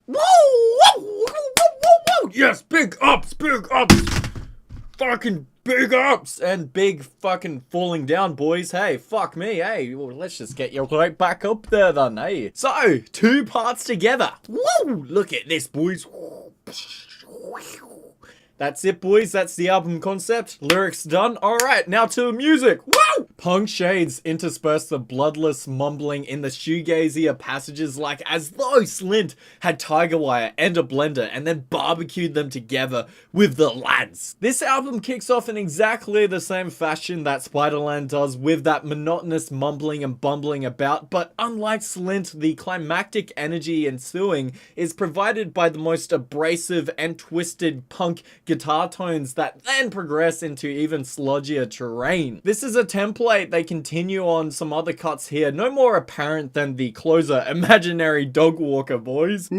Woo! Woo! Woo! Woo! Woo! Yes, big ups, fucking big ups, and big fucking falling down, boys. Hey, fuck me, hey, well, let's just get you right back up there then, hey. So, 2 parts together. Woo! Look at this, boys. That's it, boys. That's the album concept. Lyrics done. Alright, now to the music. Woo! Punk shades intersperse the bloodless mumbling in the shoegazier passages like as though Slint had Tiger Wire and a blender and then barbecued them together with the lads. This album kicks off in exactly the same fashion that Spiderland does, with that monotonous mumbling and bumbling about, but unlike Slint, the climactic energy ensuing is provided by the most abrasive and twisted punk guitar tones that then progress into even sludgier terrain. This is a template they continue on some other cuts here, no more apparent than the closer Imaginary Dog Walker, boys.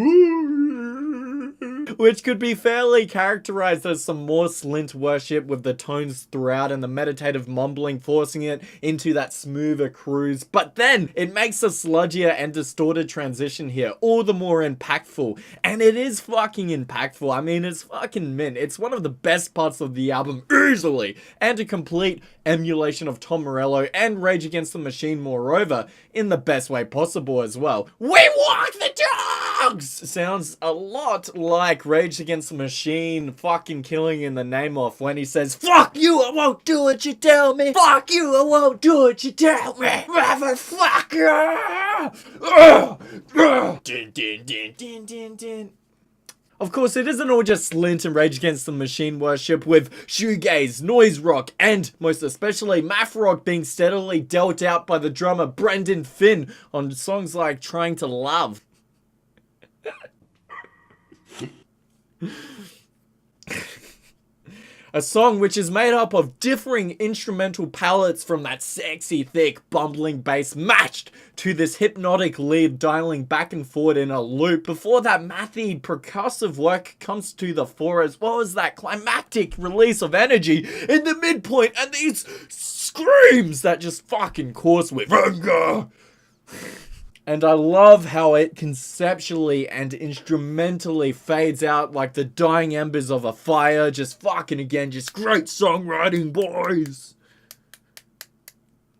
Which could be fairly characterized as some more Slint worship, with the tones throughout and the meditative mumbling forcing it into that smoother cruise. But then it makes a sludgier and distorted transition here all the more impactful. And it is fucking impactful. I mean, it's fucking mint. It's one of the best parts of the album, easily. And a complete emulation of Tom Morello and Rage Against the Machine, moreover, in the best way possible as well. We walk the dogs! Sounds a lot like Rage Against the Machine fucking Killing in the Name of when he says, "Fuck you, I won't do what you tell me. Fuck you, I won't do what you tell me. Motherfucker!" Din, din, din, din, din, din. Of course, it isn't all just Slint and Rage Against the Machine worship, with shoegaze, noise rock, and most especially math rock being steadily dealt out by the drummer Brendan Finn on songs like Trying to Love. A song which is made up of differing instrumental palettes from that sexy, thick, bumbling bass matched to this hypnotic lead dialing back and forward in a loop before that mathy, percussive work comes to the fore, as well as that climactic release of energy in the midpoint and these screams that just fucking course with anger. And I love how it conceptually and instrumentally fades out like the dying embers of a fire. Just fucking again, just great songwriting, boys.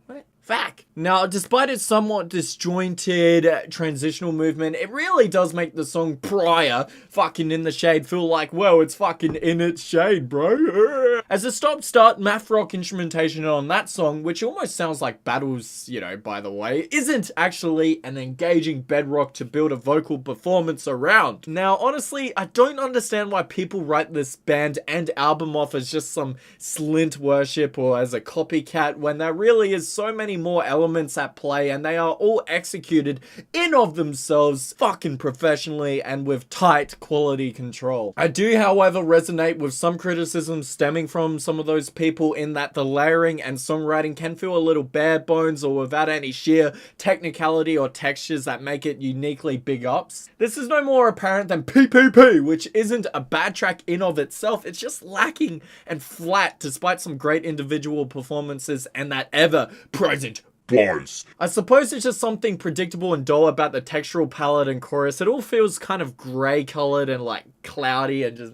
What? Fact. Now, despite its somewhat disjointed transitional movement, it really does make the song prior, Fucking in the Shade, feel like, well, it's fucking in its shade, bro. As a stop-start math rock instrumentation on that song, which almost sounds like Battles, you know, by the way, isn't actually an engaging bedrock to build a vocal performance around. Now, honestly, I don't understand why people write this band and album off as just some Slint worship or as a copycat, when there really is so many more elements at play, and they are all executed in of themselves fucking professionally and with tight quality control. I do, however, resonate with some criticisms stemming from some of those people in that the layering and songwriting can feel a little bare bones or without any sheer technicality or textures that make it uniquely big ups. This is no more apparent than PPP, which isn't a bad track in of itself, it's just lacking and flat despite some great individual performances and that ever-present boys. I suppose it's just something predictable and dull about the textural palette and chorus. It all feels kind of grey coloured and like cloudy and just...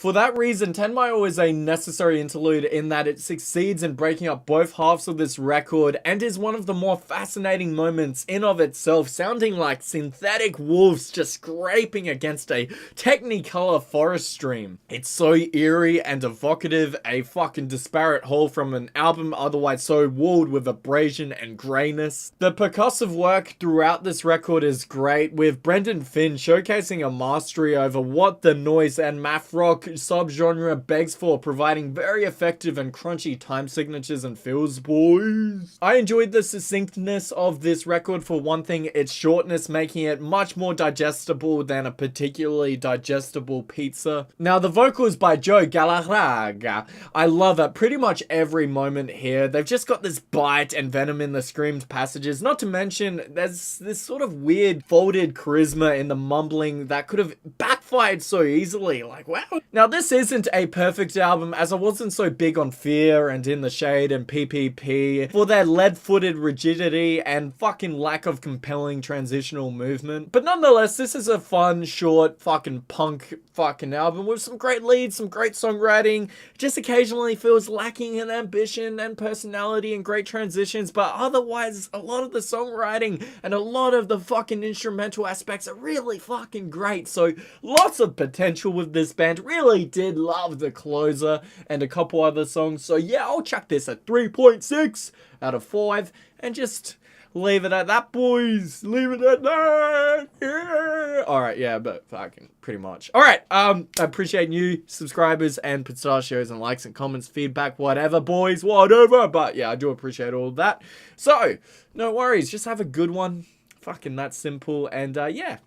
For that reason, 10 Mile is a necessary interlude in that it succeeds in breaking up both halves of this record and is one of the more fascinating moments in of itself, sounding like synthetic wolves just scraping against a Technicolor forest stream. It's so eerie and evocative, a fucking disparate whole from an album otherwise so walled with abrasion and greyness. The percussive work throughout this record is great, with Brendan Finn showcasing a mastery over what the noise and math rock subgenre begs for, providing very effective and crunchy time signatures and feels, boys. I enjoyed the succinctness of this record for one thing, its shortness making it much more digestible than a particularly digestible pizza. Now, the vocals by Joe Galarraga, I love at pretty much every moment here. They've just got this bite and venom in the screamed passages, not to mention there's this sort of weird folded charisma in the mumbling that could could have backfired so easily. Like, wow. Now, this isn't a perfect album, as I wasn't so big on Fear and In the Shade and PPP for their lead-footed rigidity and fucking lack of compelling transitional movement. But nonetheless, this is a fun, short, fucking punk fucking album with some great leads, some great songwriting. Just occasionally feels lacking in ambition and personality and great transitions, but otherwise, a lot of the songwriting and a lot of the fucking instrumental aspects are really fucking great. So lots of potential with this band. Really did love the closer and a couple other songs. So yeah, I'll chuck this at 3.6 out of 5 and just leave it at that, boys. Leave it at that. Yeah. Alright, yeah, but fucking pretty much. Alright, I appreciate new subscribers and pistachios and likes and comments, feedback, whatever, boys, whatever. But yeah, I do appreciate all of that. So, no worries. Just have a good one. Fucking that simple. And yeah,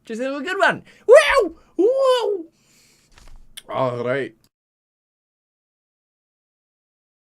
just have a good one. Wow! Whoa! Alright.